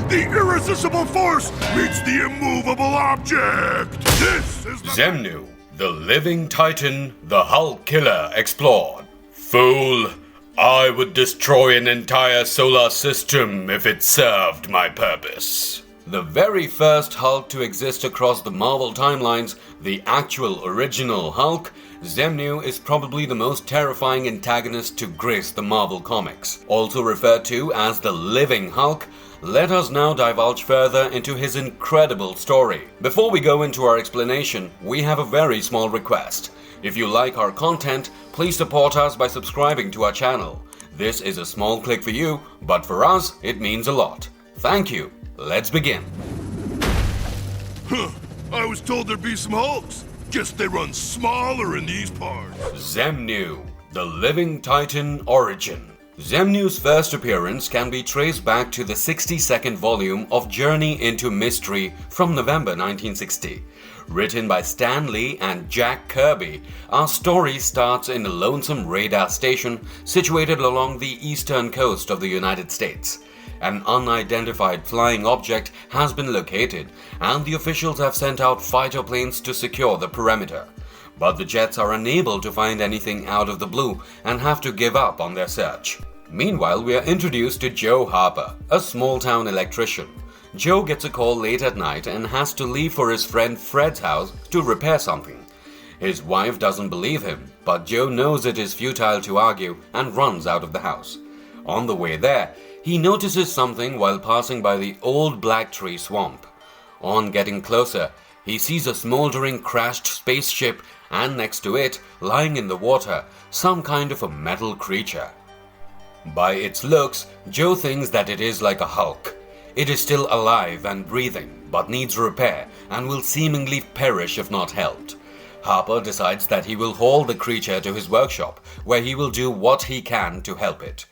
The irresistible force meets the immovable object! This is the... Xemnu, the living titan, the Hulk killer explored. Fool, I would destroy an entire solar system if it served my purpose. The very first Hulk to exist across the Marvel timelines, the actual original Hulk, Xemnu is probably the most terrifying antagonist to grace the Marvel comics. Also referred to as the Living Hulk, let us now divulge further into his incredible story. Before we go into our explanation, we have a very small request. If you like our content, please support us by subscribing to our channel. This is a small click for you, but for us, it means a lot. Thank you. Let's begin. Huh, I was told there'd be some Hulks. Guess they run smaller in these parts. Xemnu, the Living Titan Origin. Xemnu's first appearance can be traced back to the 62nd volume of Journey into Mystery from November 1960. Written by Stan Lee and Jack Kirby, our story starts in a lonesome radar station situated along the eastern coast of the United States. An unidentified flying object has been located, and the officials have sent out fighter planes to secure the perimeter. But the jets are unable to find anything out of the blue and have to give up on their search. Meanwhile, we are introduced to Joe Harper, a small-town electrician. Joe gets a call late at night and has to leave for his friend Fred's house to repair something. His wife doesn't believe him, but Joe knows it is futile to argue and runs out of the house. On the way there, he notices something while passing by the old black tree swamp. On getting closer, he sees a smoldering crashed spaceship and next to it, lying in the water, some kind of a metal creature. By its looks, Joe thinks that it is like a Hulk. It is still alive and breathing, but needs repair and will seemingly perish if not helped. Harper decides that he will haul the creature to his workshop, where he will do what he can to help it.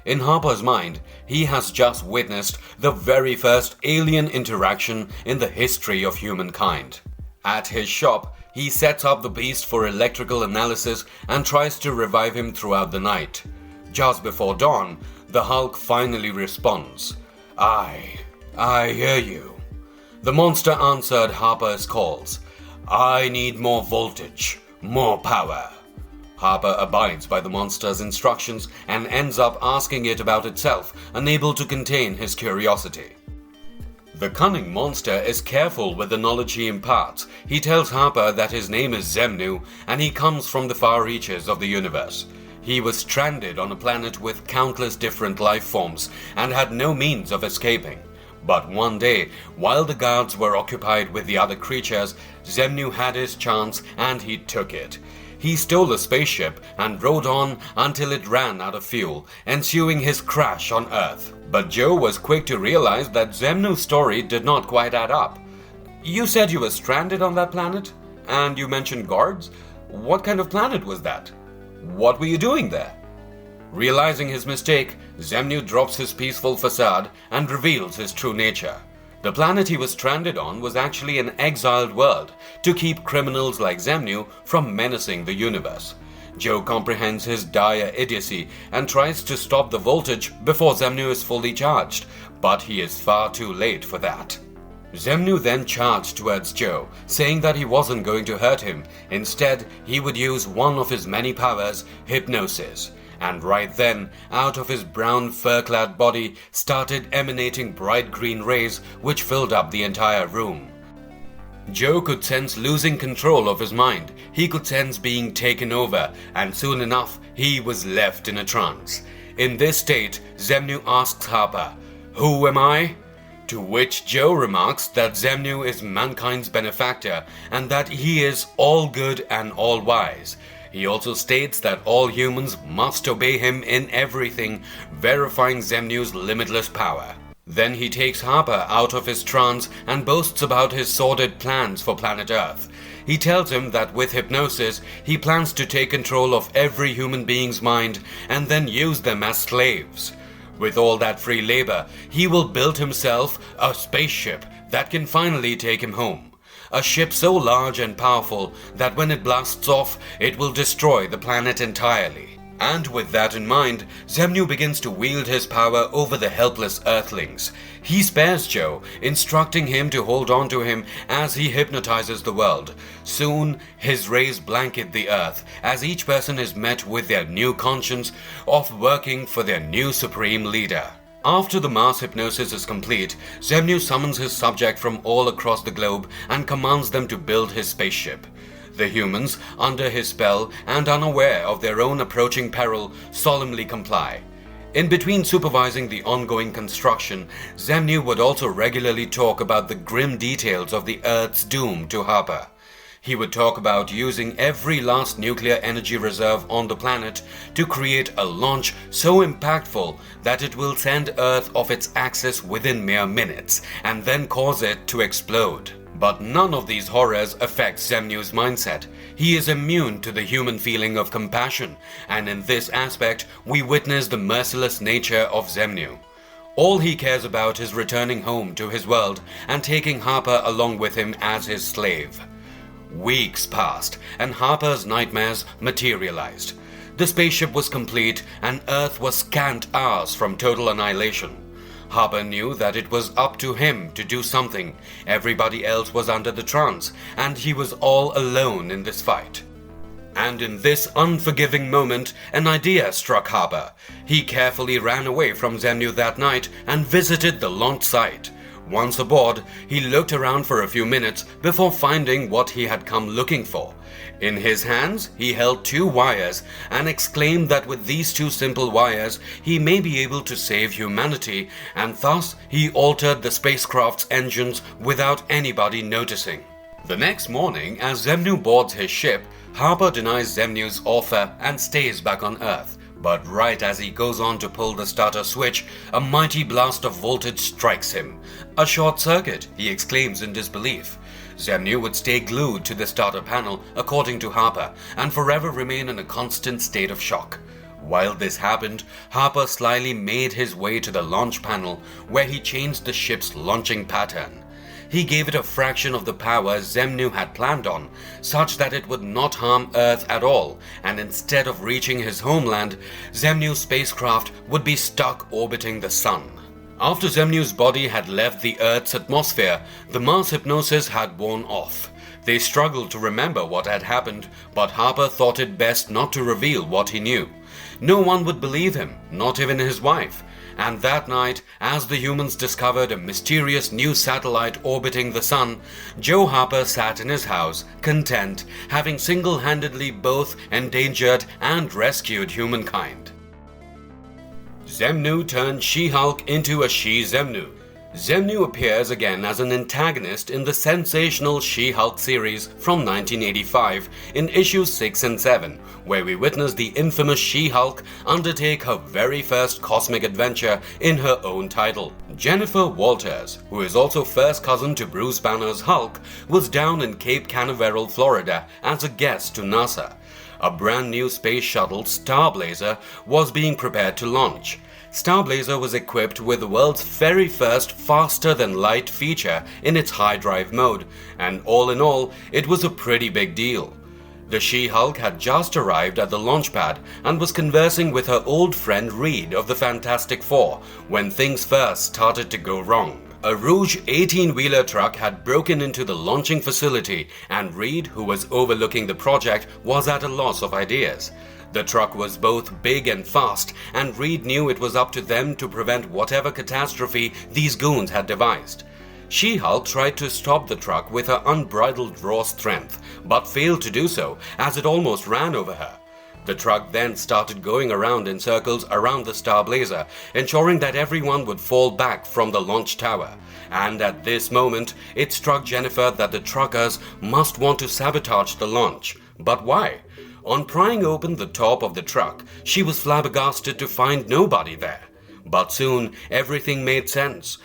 In Harper's mind, he has just witnessed the very first alien interaction in the history of humankind. At his shop, he sets up the beast for electrical analysis and tries to revive him throughout the night. Just before dawn, the Hulk finally responds. I hear you. The monster answered Harper's calls. I need more voltage, more power. Harper abides by the monster's instructions and ends up asking it about itself, unable to contain his curiosity. The cunning monster is careful with the knowledge he imparts. He tells Harper that his name is Xemnu and he comes from the far reaches of the universe. He was stranded on a planet with countless different life forms and had no means of escaping. But one day, while the guards were occupied with the other creatures, Xemnu had his chance and he took it. He stole a spaceship and rode on until it ran out of fuel, ensuing his crash on Earth. But Joe was quick to realize that Xemnu's story did not quite add up. You said you were stranded on that planet? And you mentioned guards? What kind of planet was that? What were you doing there? Realizing his mistake, Xemnu drops his peaceful facade and reveals his true nature. The planet he was stranded on was actually an exiled world to keep criminals like Xemnu from menacing the universe. Joe comprehends his dire idiocy and tries to stop the voltage before Xemnu is fully charged, but he is far too late for that. Xemnu then charged towards Joe, saying that he wasn't going to hurt him. Instead, he would use one of his many powers, hypnosis. And right then, out of his brown fur-clad body started emanating bright green rays which filled up the entire room. Joe could sense losing control of his mind. He could sense being taken over, and soon enough, he was left in a trance. In this state, Xemnu asks Harper, "Who am I?" To which Joe remarks that Xemnu is mankind's benefactor and that he is all good and all wise. He also states that all humans must obey him in everything, verifying Xemnu's limitless power. Then he takes Harper out of his trance and boasts about his sordid plans for planet Earth. He tells him that with hypnosis, he plans to take control of every human being's mind and then use them as slaves. With all that free labor, he will build himself a spaceship that can finally take him home. A ship so large and powerful that when it blasts off, it will destroy the planet entirely. And with that in mind, Xemnu begins to wield his power over the helpless Earthlings. He spares Joe, instructing him to hold on to him as he hypnotizes the world. Soon, his rays blanket the Earth as each person is met with their new conscience of working for their new supreme leader. After the mass hypnosis is complete, Xemnu summons his subject from all across the globe and commands them to build his spaceship. The humans, under his spell and unaware of their own approaching peril, solemnly comply. In between supervising the ongoing construction, Xemnu would also regularly talk about the grim details of the Earth's doom to Harper. He would talk about using every last nuclear energy reserve on the planet to create a launch so impactful that it will send Earth off its axis within mere minutes and then cause it to explode. But none of these horrors affect Xemnu's mindset. He is immune to the human feeling of compassion, and in this aspect, we witness the merciless nature of Xemnu. All he cares about is returning home to his world and taking Harper along with him as his slave. Weeks passed, and Harper's nightmares materialized. The spaceship was complete, and Earth was scant hours from total annihilation. Harper knew that it was up to him to do something. Everybody else was under the trance, and he was all alone in this fight. And in this unforgiving moment, an idea struck Harper. He carefully ran away from Xemnu that night and visited the launch site. Once aboard, he looked around for a few minutes before finding what he had come looking for. In his hands, he held 2 wires and exclaimed that with these 2 simple wires, he may be able to save humanity, and thus he altered the spacecraft's engines without anybody noticing. The next morning, as Xemnu boards his ship, Harper denies Xemnu's offer and stays back on Earth. But right as he goes on to pull the starter switch, a mighty blast of voltage strikes him. "A short circuit," he exclaims in disbelief. Xemnu would stay glued to the starter panel, according to Harper, and forever remain in a constant state of shock. While this happened, Harper slyly made his way to the launch panel, where he changed the ship's launching pattern. He gave it a fraction of the power Xemnu had planned on, such that it would not harm Earth at all, and instead of reaching his homeland, Xemnu's spacecraft would be stuck orbiting the sun. After Xemnu's body had left the Earth's atmosphere, the mass hypnosis had worn off. They struggled to remember what had happened, but Harper thought it best not to reveal what he knew. No one would believe him, not even his wife. And that night, as the humans discovered a mysterious new satellite orbiting the sun, Joe Harper sat in his house, content, having single-handedly both endangered and rescued humankind. Xemnu turned She-Hulk into a She-Xemnu. Xemnu appears again as an antagonist in the sensational She-Hulk series from 1985 in issues 6 and 7, where we witness the infamous She-Hulk undertake her very first cosmic adventure in her own title. Jennifer Walters, who is also first cousin to Bruce Banner's Hulk, was down in Cape Canaveral, Florida as a guest to NASA. A brand new space shuttle, Starblazer, was being prepared to launch. Starblazer was equipped with the world's very first faster-than-light feature in its high drive mode, and all in all, it was a pretty big deal. The She-Hulk had just arrived at the launch pad and was conversing with her old friend Reed of the Fantastic Four when things first started to go wrong. A Rouge 18-wheeler truck had broken into the launching facility, and Reed, who was overlooking the project, was at a loss of ideas. The truck was both big and fast, and Reed knew it was up to them to prevent whatever catastrophe these goons had devised. She-Hulk tried to stop the truck with her unbridled raw strength, but failed to do so as it almost ran over her. The truck then started going around in circles around the Starblazer, ensuring that everyone would fall back from the launch tower. And at this moment, it struck Jennifer that the truckers must want to sabotage the launch. But why? On prying open the top of the truck, she was flabbergasted to find nobody there. But soon, everything made sense.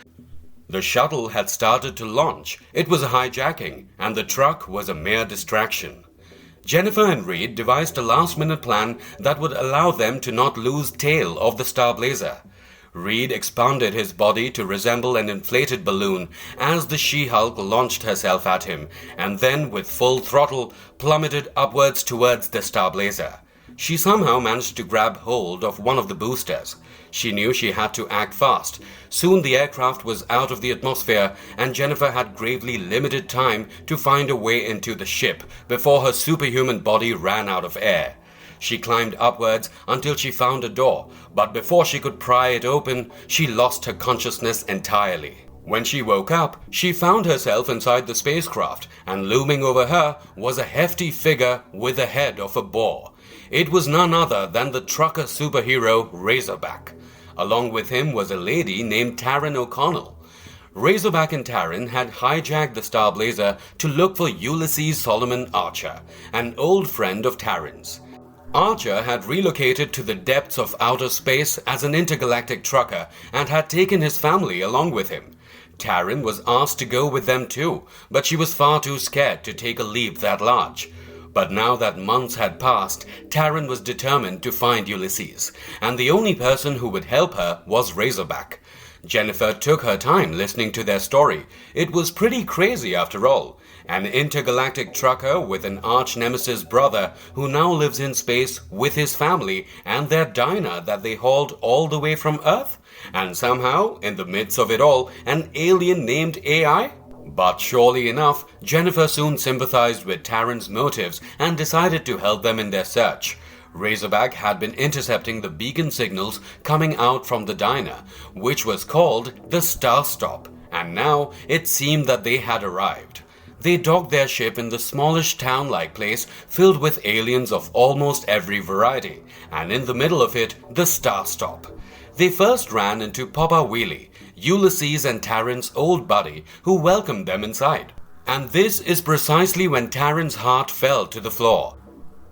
The shuttle had started to launch, it was a hijacking, and the truck was a mere distraction. Jennifer and Reed devised a last-minute plan that would allow them to not lose tail of the Starblazer. Reed expanded his body to resemble an inflated balloon as the She-Hulk launched herself at him, and then with full throttle plummeted upwards towards the Starblazer. She somehow managed to grab hold of one of the boosters. She knew she had to act fast. Soon the aircraft was out of the atmosphere, and Jennifer had gravely limited time to find a way into the ship before her superhuman body ran out of air. She climbed upwards until she found a door, but before she could pry it open, she lost her consciousness entirely. When she woke up, she found herself inside the spacecraft, and looming over her was a hefty figure with the head of a boar. It was none other than the trucker superhero Razorback. Along with him was a lady named Taryn O'Connell. Razorback and Taryn had hijacked the Starblazer to look for Ulysses Solomon Archer, an old friend of Taryn's. Archer had relocated to the depths of outer space as an intergalactic trucker and had taken his family along with him. Taryn was asked to go with them too, but she was far too scared to take a leap that large. But now that months had passed, Taryn was determined to find Ulysses, and the only person who would help her was Razorback. Jennifer took her time listening to their story. It was pretty crazy after all. An intergalactic trucker with an arch-nemesis brother who now lives in space with his family and their diner that they hauled all the way from Earth? And somehow, in the midst of it all, an alien named AI? But surely enough, Jennifer soon sympathized with Taryn's motives and decided to help them in their search. Razorback had been intercepting the beacon signals coming out from the diner, which was called the Star Stop, and now it seemed that they had arrived. They docked their ship in the smallish town-like place filled with aliens of almost every variety, and in the middle of it, the Star Stop. They first ran into Papa Wheelie, Ulysses and Taryn's old buddy, who welcomed them inside. And this is precisely when Taryn's heart fell to the floor.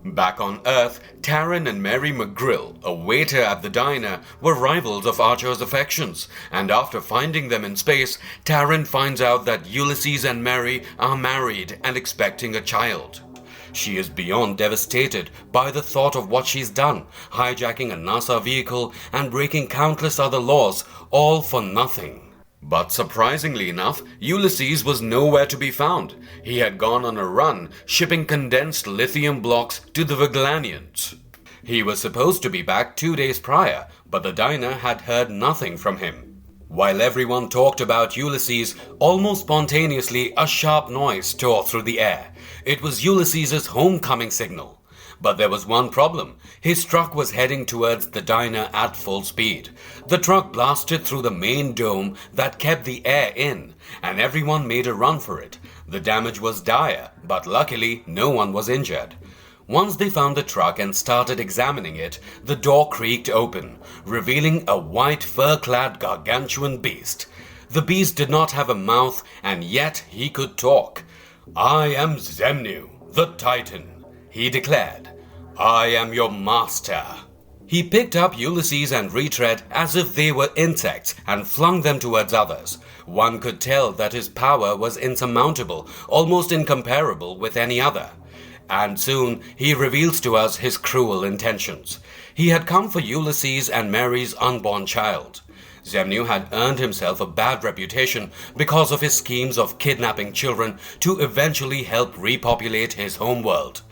Back on Earth, Taryn and Mary McGrill, a waiter at the diner, were rivals of Archer's affections, and after finding them in space, Taryn finds out that Ulysses and Mary are married and expecting a child. She is beyond devastated by the thought of what she's done, hijacking a NASA vehicle and breaking countless other laws, all for nothing. But surprisingly enough, Ulysses was nowhere to be found. He had gone on a run, shipping condensed lithium blocks to the Viglanians. He was supposed to be back 2 days prior, but the diner had heard nothing from him. While everyone talked about Ulysses, almost spontaneously a sharp noise tore through the air. It was Ulysses's homecoming signal. But there was one problem. His truck was heading towards the diner at full speed. The truck blasted through the main dome that kept the air in, and everyone made a run for it. The damage was dire, but luckily no one was injured. Once they found the truck and started examining it, the door creaked open, revealing a white fur-clad gargantuan beast. The beast did not have a mouth, and yet he could talk. "I am Xemnu, the Titan," he declared. "I am your master." He picked up Ulysses and Retread as if they were insects and flung them towards others. One could tell that his power was insurmountable, almost incomparable with any other. And soon he reveals to us his cruel intentions. He had come for Ulysses and Mary's unborn child. Xemnu had earned himself a bad reputation because of his schemes of kidnapping children to eventually help repopulate his homeworld.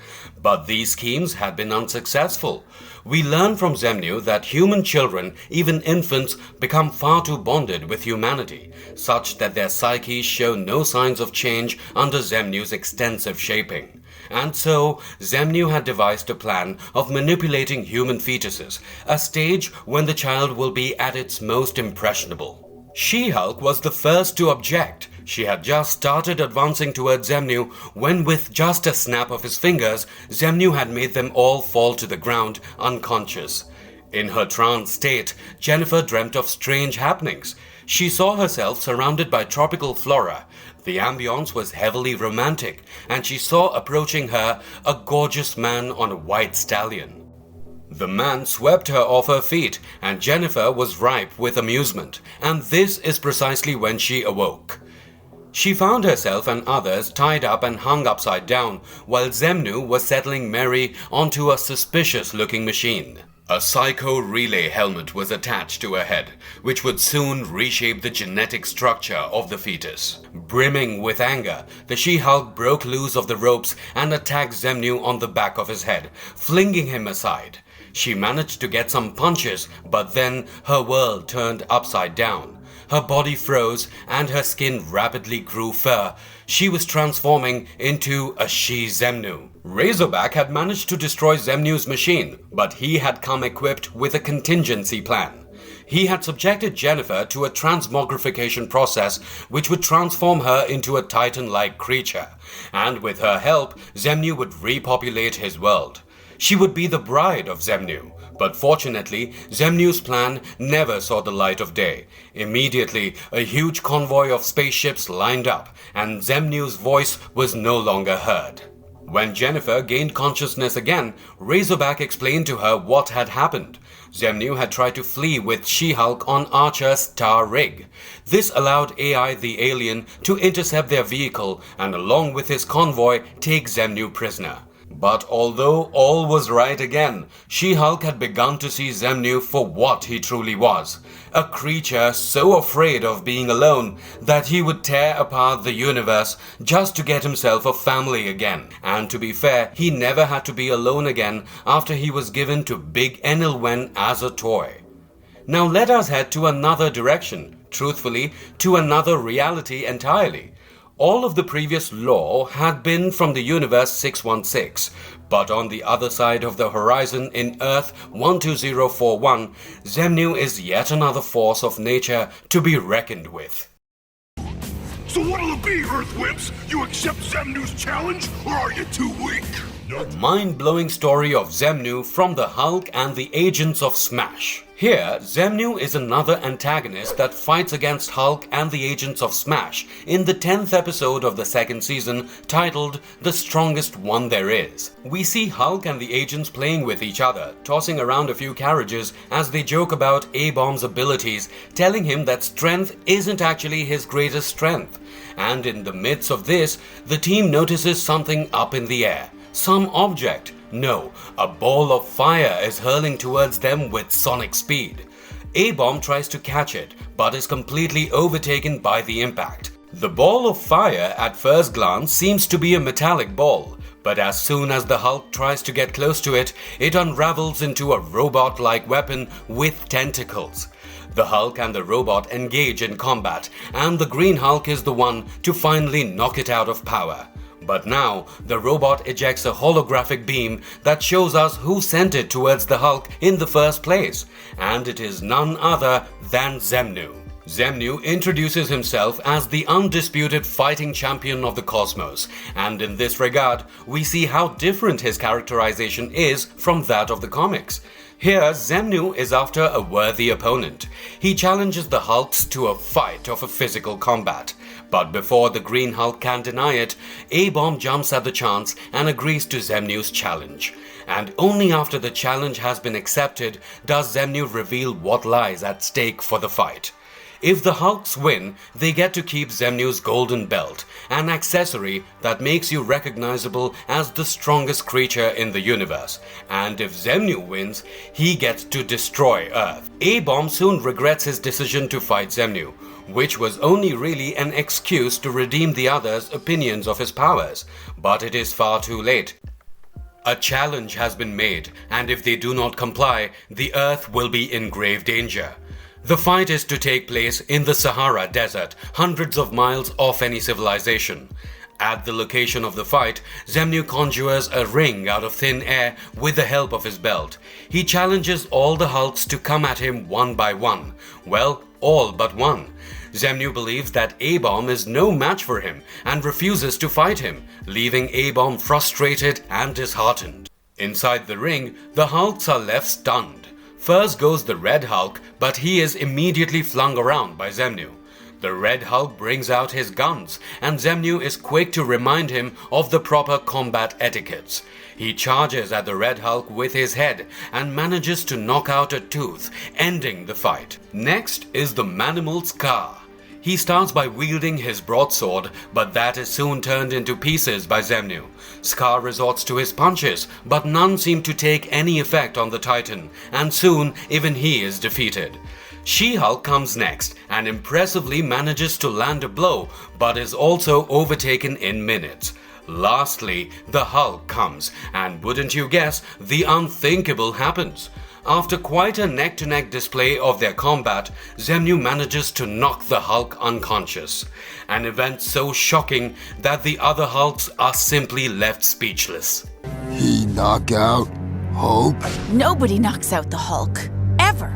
But these schemes had been unsuccessful. We learn from Xemnu that human children, even infants, become far too bonded with humanity, such that their psyches show no signs of change under Xemnu's extensive shaping. And so, Xemnu had devised a plan of manipulating human fetuses, a stage when the child will be at its most impressionable. She-Hulk was the first to object. She had just started advancing towards Xemnu when, with just a snap of his fingers, Xemnu had made them all fall to the ground unconscious. In her trance state, Jennifer dreamt of strange happenings. She saw herself surrounded by tropical flora. The ambience was heavily romantic, and she saw approaching her a gorgeous man on a white stallion. The man swept her off her feet, and Jennifer was ripe with amusement, and this is precisely when she awoke. She found herself and others tied up and hung upside down, while Xemnu was settling Mary onto a suspicious-looking machine. A psycho relay helmet was attached to her head, which would soon reshape the genetic structure of the fetus. Brimming with anger, the She-Hulk broke loose of the ropes and attacked Xemnu on the back of his head, flinging him aside. She managed to get some punches, but then her world turned upside down. Her body froze and her skin rapidly grew fur. She was transforming into a She-Xemnu. Razorback had managed to destroy Xemnu's machine, but he had come equipped with a contingency plan. He had subjected Jennifer to a transmogrification process which would transform her into a Titan-like creature, and with her help, Xemnu would repopulate his world. She would be the bride of Xemnu. But fortunately, Xemnu's plan never saw the light of day. Immediately, a huge convoy of spaceships lined up, and Xemnu's voice was no longer heard. When Jennifer gained consciousness again, Razorback explained to her what had happened. Xemnu had tried to flee with She-Hulk on Archer's Star Rig. This allowed AI the alien to intercept their vehicle and along with his convoy take Xemnu prisoner. But although all was right again, She-Hulk had begun to see Xemnu for what he truly was. A creature so afraid of being alone that he would tear apart the universe just to get himself a family again. And to be fair, he never had to be alone again after he was given to Big Enilwen as a toy. Now let us head to another direction, truthfully, to another reality entirely. All of the previous lore had been from the universe 616, but on the other side of the horizon in Earth 12041, Xemnu is yet another force of nature to be reckoned with. So what'll it be, Earthwimps? You accept Xemnu's challenge, or are you too weak? A mind-blowing story of Xemnu from the Hulk and the Agents of Smash. Here, Xemnu is another antagonist that fights against Hulk and the Agents of Smash in the 10th episode of the second season, titled The Strongest One There Is. We see Hulk and the agents playing with each other, tossing around a few carriages as they joke about A-Bomb's abilities, telling him that strength isn't actually his greatest strength. And in the midst of this, the team notices something up in the air. Some object. No, a ball of fire is hurling towards them with sonic speed. A-Bomb tries to catch it, but is completely overtaken by the impact. The ball of fire at first glance seems to be a metallic ball, but as soon as the Hulk tries to get close to it, it unravels into a robot-like weapon with tentacles. The Hulk and the robot engage in combat, and the Green Hulk is the one to finally knock it out of power. But now, the robot ejects a holographic beam that shows us who sent it towards the Hulk in the first place, and it is none other than Xemnu. Xemnu introduces himself as the undisputed fighting champion of the cosmos, and in this regard, we see how different his characterization is from that of the comics. Here, Xemnu is after a worthy opponent. He challenges the Hulks to a fight of a physical combat. But before the Green Hulk can deny it, A-Bomb jumps at the chance and agrees to Xemnu's challenge. And only after the challenge has been accepted does Xemnu reveal what lies at stake for the fight. If the Hulks win, they get to keep Xemnu's golden belt, an accessory that makes you recognizable as the strongest creature in the universe. And if Xemnu wins, he gets to destroy Earth. A-Bomb soon regrets his decision to fight Xemnu, which was only really an excuse to redeem the others' opinions of his powers. But it is far too late. A challenge has been made, and if they do not comply, the Earth will be in grave danger. The fight is to take place in the Sahara Desert, hundreds of miles off any civilization. At the location of the fight, Xemnu conjures a ring out of thin air with the help of his belt. He challenges all the Hulks to come at him one by one. Well, all but one. Xemnu believes that A-Bomb is no match for him and refuses to fight him, leaving A-Bomb frustrated and disheartened. Inside the ring, the Hulks are left stunned. First goes the Red Hulk, but he is immediately flung around by Xemnu. The Red Hulk brings out his guns, and Xemnu is quick to remind him of the proper combat etiquettes. He charges at the Red Hulk with his head and manages to knock out a tooth, ending the fight. Next is the Manimal Scar. He starts by wielding his broadsword, but that is soon turned into pieces by Xemnu. Scar resorts to his punches, but none seem to take any effect on the Titan, and soon even he is defeated. She-Hulk comes next and impressively manages to land a blow, but is also overtaken in minutes. Lastly, the Hulk comes, and wouldn't you guess, the unthinkable happens. After quite a neck-to-neck display of their combat, Xemnu manages to knock the Hulk unconscious. An event so shocking that the other Hulks are simply left speechless. He knock out Hulk? Nobody knocks out the Hulk. Ever.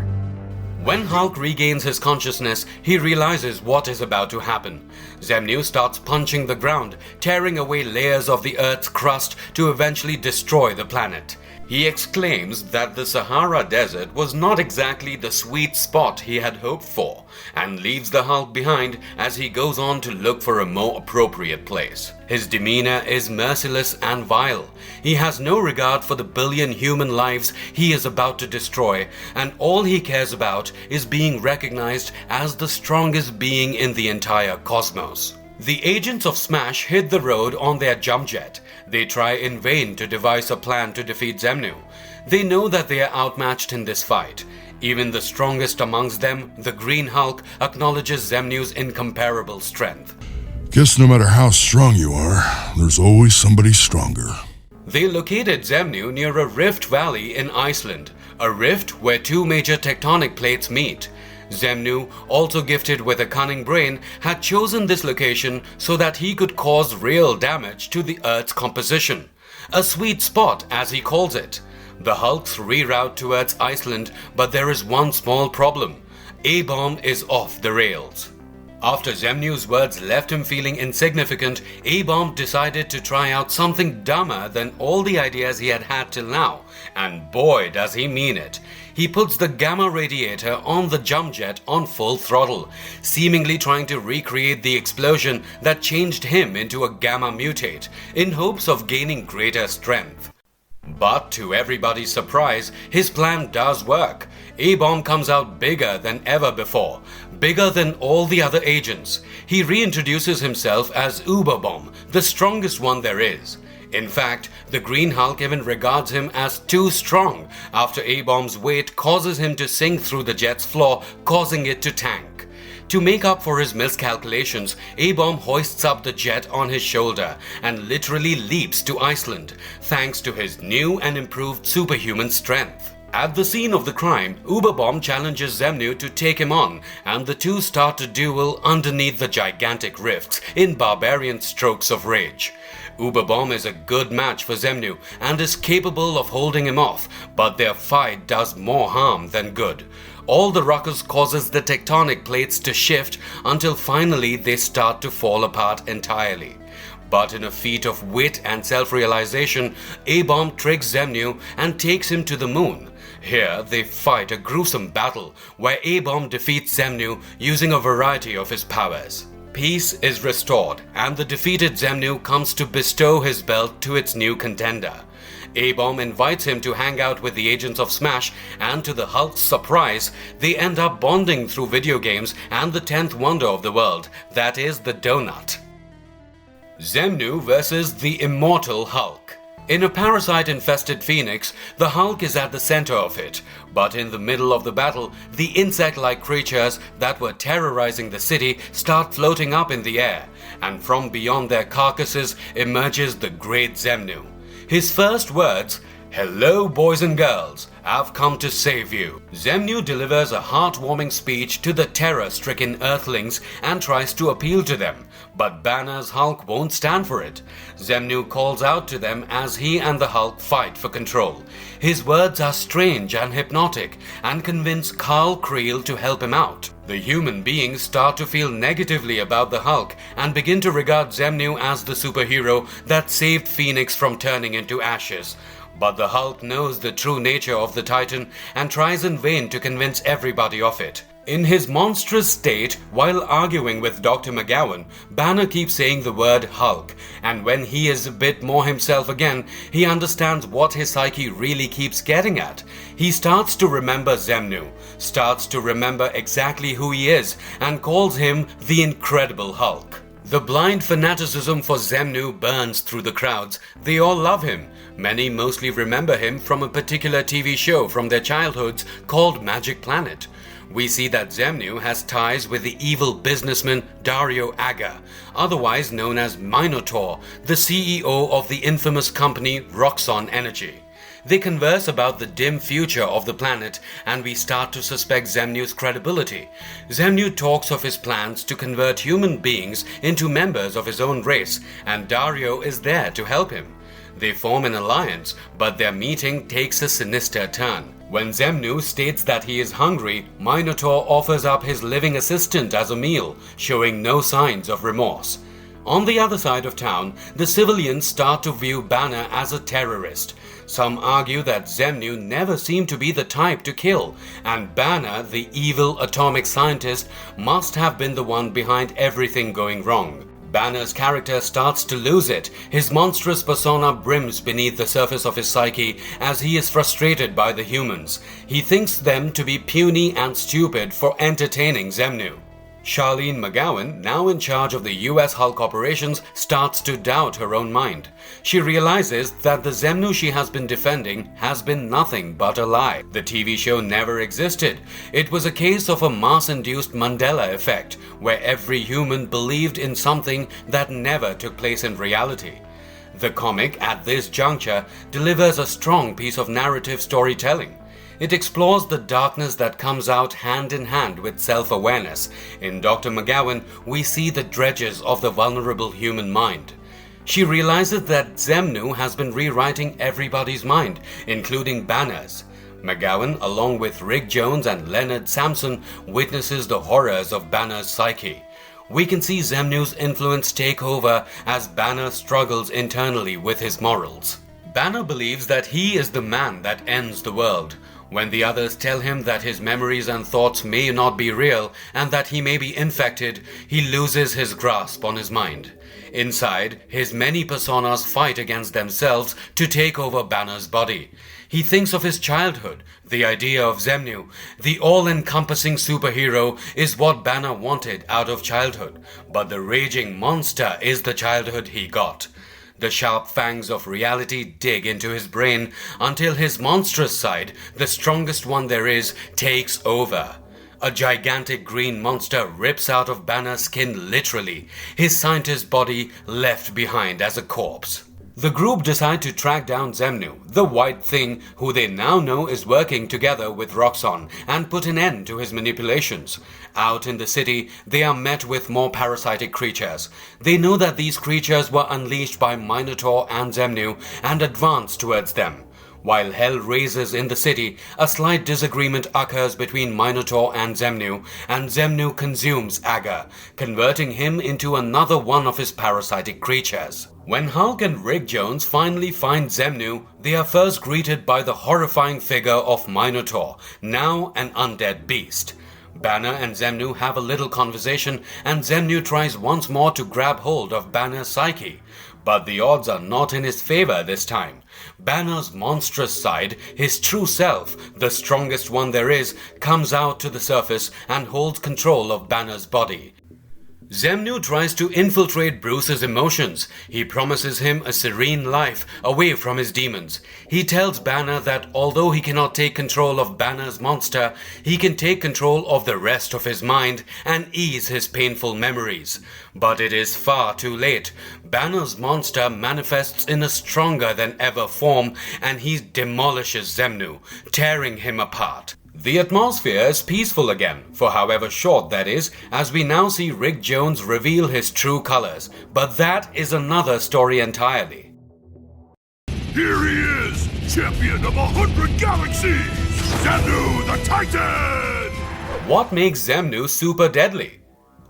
When Hulk regains his consciousness, he realizes what is about to happen. Xemnu starts punching the ground, tearing away layers of the Earth's crust to eventually destroy the planet. He exclaims that the Sahara Desert was not exactly the sweet spot he had hoped for, and leaves the Hulk behind as he goes on to look for a more appropriate place. His demeanor is merciless and vile. He has no regard for the billion human lives he is about to destroy, and all he cares about is being recognized as the strongest being in the entire cosmos. The agents of Smash hit the road on their jump jet. They try in vain to devise a plan to defeat Xemnu. They know that they are outmatched in this fight. Even the strongest amongst them, the Green Hulk, acknowledges Xemnu's incomparable strength. Guess no matter how strong you are, there's always somebody stronger. They located Xemnu near a rift valley in Iceland, a rift where two major tectonic plates meet. Xemnu, also gifted with a cunning brain, had chosen this location so that he could cause real damage to the Earth's composition. A sweet spot, as he calls it. The Hulks reroute towards Iceland, but there is one small problem. A-bomb is off the rails. After Xemnu's words left him feeling insignificant, A-bomb decided to try out something dumber than all the ideas he had had till now. And boy, does he mean it. He puts the gamma radiator on the jump jet on full throttle, seemingly trying to recreate the explosion that changed him into a gamma mutate, in hopes of gaining greater strength. But to everybody's surprise, his plan does work. A-bomb comes out bigger than ever before, bigger than all the other agents. He reintroduces himself as Uber-bomb, the strongest one there is. In fact, the Green Hulk even regards him as too strong after A-bomb's weight causes him to sink through the jet's floor, causing it to tank. To make up for his miscalculations, A-bomb hoists up the jet on his shoulder and literally leaps to Iceland, thanks to his new and improved superhuman strength. At the scene of the crime, Uber-bomb challenges Xemnu to take him on, and the two start a duel underneath the gigantic rifts in barbarian strokes of rage. Uber-bomb is a good match for Xemnu and is capable of holding him off, but their fight does more harm than good. All the ruckus causes the tectonic plates to shift until finally they start to fall apart entirely. But in a feat of wit and self-realization, A-bomb tricks Xemnu and takes him to the moon. Here, they fight a gruesome battle where A-bomb defeats Xemnu using a variety of his powers. Peace is restored, and the defeated Xemnu comes to bestow his belt to its new contender. A-bomb invites him to hang out with the agents of Smash, and to the Hulk's surprise, they end up bonding through video games and the 10th wonder of the world, that is the donut. Xemnu versus the Immortal Hulk. In a parasite-infested phoenix, the Hulk is at the center of it, but in the middle of the battle, the insect-like creatures that were terrorizing the city start floating up in the air, and from beyond their carcasses emerges the great Xemnu. His first words, "Hello boys and girls, I've come to save you." Xemnu delivers a heartwarming speech to the terror-stricken Earthlings and tries to appeal to them, but Banner's Hulk won't stand for it. Xemnu calls out to them as he and the Hulk fight for control. His words are strange and hypnotic and convince Carl Creel to help him out. The human beings start to feel negatively about the Hulk and begin to regard Xemnu as the superhero that saved Phoenix from turning into ashes. But the Hulk knows the true nature of the Titan and tries in vain to convince everybody of it. In his monstrous state, while arguing with Dr. McGowan, Banner keeps saying the word Hulk, and when he is a bit more himself again, he understands what his psyche really keeps getting at. He starts to remember Xemnu, starts to remember exactly who he is, and calls him the Incredible Hulk. The blind fanaticism for Xemnu burns through the crowds. They all love him. Many mostly remember him from a particular TV show from their childhoods called Magic Planet. We see that Xemnu has ties with the evil businessman Dario Agga, otherwise known as Minotaur, the CEO of the infamous company Roxxon Energy. They converse about the dim future of the planet, and we start to suspect Xemnu's credibility. Xemnu talks of his plans to convert human beings into members of his own race, and Dario is there to help him. They form an alliance, but their meeting takes a sinister turn. When Xemnu states that he is hungry, Minotaur offers up his living assistant as a meal, showing no signs of remorse. On the other side of town, the civilians start to view Banner as a terrorist. Some argue that Xemnu never seemed to be the type to kill, and Banner, the evil atomic scientist, must have been the one behind everything going wrong. Banner's character starts to lose it. His monstrous persona brims beneath the surface of his psyche as he is frustrated by the humans. He thinks them to be puny and stupid for entertaining Xemnu. Charlene McGowan, now in charge of the US Hulk operations, starts to doubt her own mind. She realizes that the Xemnu she has been defending has been nothing but a lie. The TV show never existed. It was a case of a mass-induced Mandela effect, where every human believed in something that never took place in reality. The comic, at this juncture, delivers a strong piece of narrative storytelling. It explores the darkness that comes out hand in hand with self-awareness. In Dr. McGowan, we see the dredges of the vulnerable human mind. She realizes that Xemnu has been rewriting everybody's mind, including Banner's. McGowan, along with Rick Jones and Leonard Samson, witnesses the horrors of Banner's psyche. We can see Xemnu's influence take over as Banner struggles internally with his morals. Banner believes that he is the man that ends the world. When the others tell him that his memories and thoughts may not be real and that he may be infected, he loses his grasp on his mind. Inside, his many personas fight against themselves to take over Banner's body. He thinks of his childhood. The idea of Xemnu, the all-encompassing superhero, is what Banner wanted out of childhood. But the raging monster is the childhood he got. The sharp fangs of reality dig into his brain until his monstrous side, the strongest one there is, takes over. A gigantic green monster rips out of Banner's skin literally, his scientist body left behind as a corpse. The group decide to track down Xemnu, the White Thing, who they now know is working together with Roxxon, and put an end to his manipulations. Out in the city, they are met with more parasitic creatures. They know that these creatures were unleashed by Minotaur and Xemnu and advance towards them. While hell rages in the city, a slight disagreement occurs between Minotaur and Xemnu consumes Agga, converting him into another one of his parasitic creatures. When Hulk and Rick Jones finally find Xemnu, they are first greeted by the horrifying figure of Minotaur, now an undead beast. Banner and Xemnu have a little conversation, and Xemnu tries once more to grab hold of Banner's psyche. But the odds are not in his favor this time. Banner's monstrous side, his true self, the strongest one there is, comes out to the surface and holds control of Banner's body. Xemnu tries to infiltrate Bruce's emotions. He promises him a serene life away from his demons. He tells Banner that although he cannot take control of Banner's monster, he can take control of the rest of his mind and ease his painful memories. But it is far too late. Banner's monster manifests in a stronger than ever form, and he demolishes Xemnu, tearing him apart. The atmosphere is peaceful again, for however short that is, as we now see Rick Jones reveal his true colors. But that is another story entirely. Here he is, champion of 100 galaxies, Xemnu the Titan! What makes Xemnu super deadly?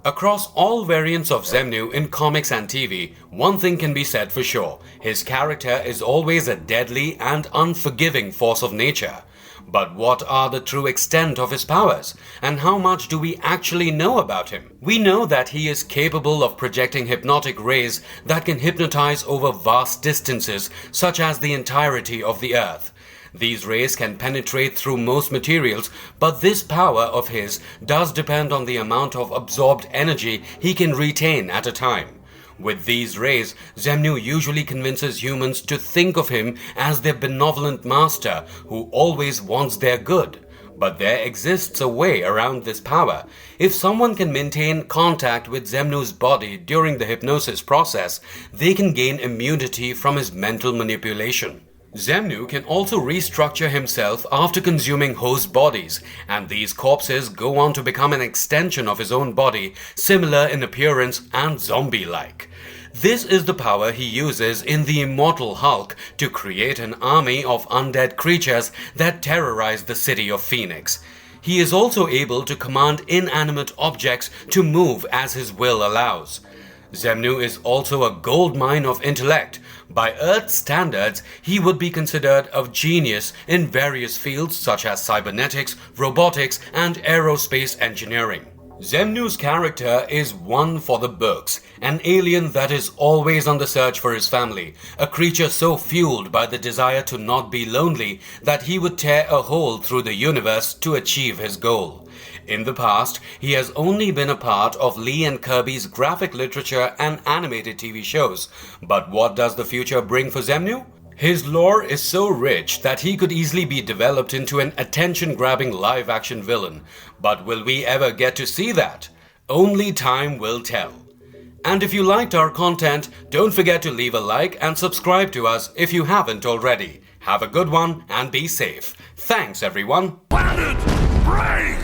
Across all variants of Xemnu in comics and TV, one thing can be said for sure. His character is always a deadly and unforgiving force of nature. But what are the true extent of his powers, and how much do we actually know about him? We know that he is capable of projecting hypnotic rays that can hypnotize over vast distances, such as the entirety of the Earth. These rays can penetrate through most materials, but this power of his does depend on the amount of absorbed energy he can retain at a time. With these rays, Xemnu usually convinces humans to think of him as their benevolent master who always wants their good. But there exists a way around this power. If someone can maintain contact with Xemnu's body during the hypnosis process, they can gain immunity from his mental manipulation. Xemnu can also restructure himself after consuming host bodies, and these corpses go on to become an extension of his own body, similar in appearance and zombie-like. This is the power he uses in the Immortal Hulk to create an army of undead creatures that terrorize the city of Phoenix. He is also able to command inanimate objects to move as his will allows. Xemnu is also a goldmine of intellect. By Earth's standards, he would be considered a genius in various fields such as cybernetics, robotics, and aerospace engineering. Xemnu's character is one for the books, an alien that is always on the search for his family, a creature so fueled by the desire to not be lonely that he would tear a hole through the universe to achieve his goal. In the past, he has only been a part of Lee and Kirby's graphic literature and animated TV shows. But what does the future bring for Xemnu? His lore is so rich that he could easily be developed into an attention-grabbing live-action villain. But will we ever get to see that? Only time will tell. And if you liked our content, don't forget to leave a like and subscribe to us if you haven't already. Have a good one and be safe. Thanks, everyone. Planet, break!